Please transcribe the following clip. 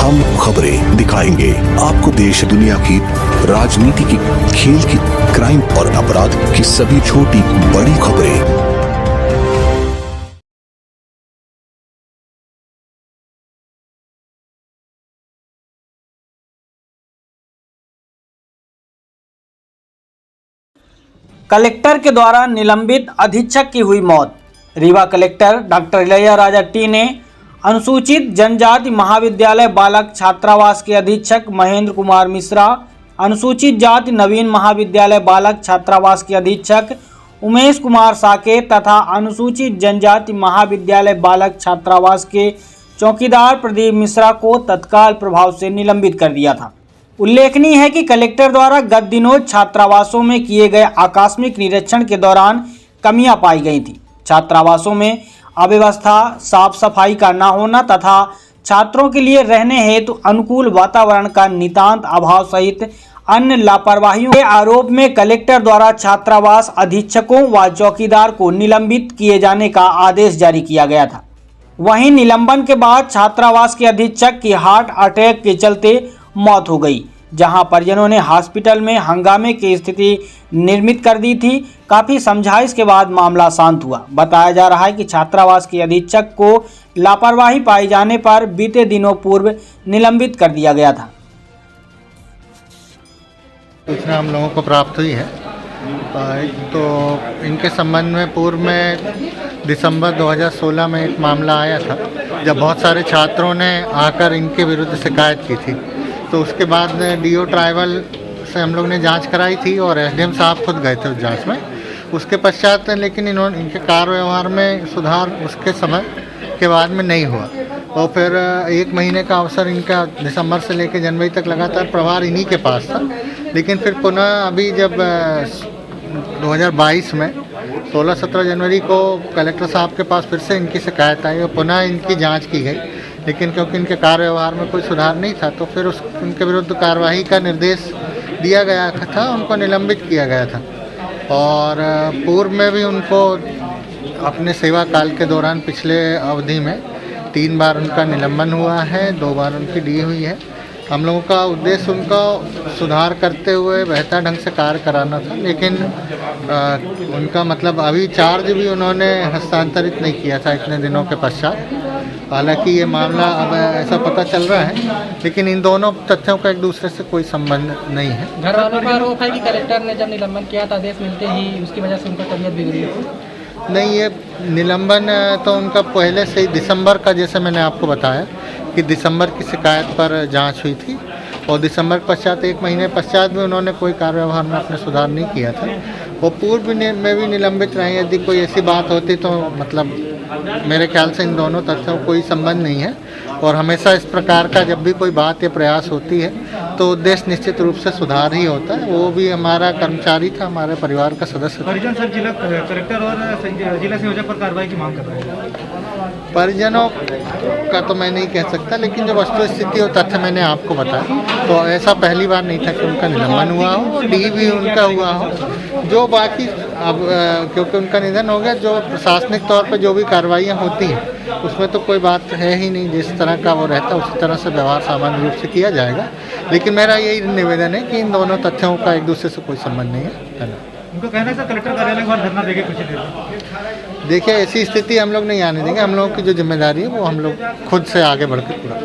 तमाम खबरें दिखाएंगे आपको देश दुनिया की राजनीति की, खेल की, क्राइम और अपराध की सभी छोटी बड़ी खबरें। कलेक्टर के द्वारा निलंबित अधीक्षक की हुई मौत। Rewa collector doctor Ilaiyaraaja T ने अनुसूचित जनजाति महाविद्यालय बालक छात्रावास के अधीक्षक महेंद्र कुमार मिश्रा, अनुसूचित जाति नवीन महाविद्यालय बालक छात्रावास के अधीक्षक उमेश कुमार साकेत तथा अनुसूचित जनजाति महाविद्यालय बालक छात्रावास के चौकीदार प्रदीप मिश्रा को तत्काल प्रभाव से निलंबित कर दिया था। उल्लेखनीय है कि कलेक्टर द्वारा गत दिनों छात्रावासों में किए गए आकस्मिक निरीक्षण के दौरान कमियां पाई गई थी। छात्रावासों में अव्यवस्था, साफ सफाई का न होना तथा छात्रों के लिए रहने हेतु अनुकूल वातावरण का नितांत अभाव सहित अन्य लापरवाहियों के आरोप में कलेक्टर द्वारा छात्रावास अधीक्षकों व चौकीदार को निलंबित किए जाने का आदेश जारी किया गया था। वहीं निलंबन के बाद छात्रावास के अधीक्षक की हार्ट अटैक के चलते मौत हो गई, जहां परिजनों ने हॉस्पिटल में हंगामे की स्थिति निर्मित कर दी थी। काफी समझाइश के बाद मामला शांत हुआ। बताया जा रहा है कि छात्रावास के अधीक्षक को लापरवाही पाए जाने पर बीते दिनों पूर्व निलंबित कर दिया गया था। सूचना हम लोगों को प्राप्त हुई है तो इनके संबंध में पूर्व में दिसंबर 2016 में एक मामला आया था, जब बहुत सारे छात्रों ने आकर इनके विरुद्ध शिकायत की थी। तो उसके बाद डीओ ट्राइबल से हम लोग ने जांच कराई थी और एसडीएम साहब खुद गए थे उस जांच में। उसके पश्चात लेकिन इनके कार्य व्यवहार में सुधार उसके समय के बाद में नहीं हुआ और फिर एक महीने का अवसर इनका दिसंबर से लेकर जनवरी तक लगातार प्रभार इन्हीं के पास था। लेकिन फिर पुनः अभी जब 2022 में 16-17 जनवरी को कलेक्टर साहब के पास फिर से इनकी शिकायत आई और पुनः इनकी जांच की गई, लेकिन क्योंकि इनके कार्य व्यवहार में कोई सुधार नहीं था तो फिर उनके विरुद्ध कार्रवाई का निर्देश दिया गया था, उनको निलंबित किया गया था। और पूर्व में भी उनको अपने सेवा काल के दौरान पिछले अवधि में 3 बार उनका निलंबन हुआ है, 2 बार उनकी डी हुई है। हम लोगों का उद्देश्य उनका सुधार करते हुए बेहतर ढंग से कार्य कराना था, लेकिन उनका मतलब अभी चार्ज भी उन्होंने हस्तांतरित नहीं किया था इतने दिनों के पश्चात। हालांकि ये मामला अब ऐसा पता चल रहा है, लेकिन इन दोनों तथ्यों का एक दूसरे से कोई संबंध नहीं है। घर वालों का आरोप है कि कलेक्टर ने जब निलंबन किया था आदेश मिलते ही उसकी वजह से उनका तबीयत बिगड़ी है। नहीं, ये निलंबन तो उनका पहले से ही दिसंबर का, जैसे मैंने आपको बताया कि दिसंबर की शिकायत पर जांच हुई थी और दिसंबर पश्चात 1 महीने पश्चात भी उन्होंने कोई कार्यव्यवहार में अपने सुधार नहीं किया था। वो पूर्व में भी निलंबित रहे। यदि कोई ऐसी बात होती तो मतलब मेरे ख्याल से इन दोनों तथ्यों कोई संबंध नहीं है। और हमेशा इस प्रकार का जब भी कोई बात या प्रयास होती है तो उद्देश्य निश्चित रूप से सुधार ही होता है। वो भी हमारा कर्मचारी था, हमारे परिवार का सदस्य था। परिजन सर जिला कलेक्टर और जिला संयोजक पर कार्रवाई की मांग कर रहे हैं। परिजनों का तो मैं नहीं कह सकता, लेकिन जो वस्तु स्थिति और तथ्य मैंने आपको बताया तो ऐसा पहली बार नहीं था कि उनका निलंबन हुआ हो, डी भी उनका हुआ हो। जो बाकी अब क्योंकि उनका निधन हो गया, जो प्रशासनिक तौर पर जो भी कार्रवाइयाँ होती हैं उसमें तो कोई बात है ही नहीं। जिस तरह का वो रहता है उसी तरह से व्यवहार सामान्य रूप से किया जाएगा। लेकिन मेरा यही निवेदन है कि इन दोनों तथ्यों का एक दूसरे से कोई संबंध नहीं है। उनका कहना है सर कलेक्टर कार्यालय के बाहर धरना देंगे कुछ देर में। देखिए, ऐसी स्थिति हम लोग नहीं आने देंगे। हम लोगों की जो जिम्मेदारी है वो हम लोग खुद से आगे बढ़कर पूरा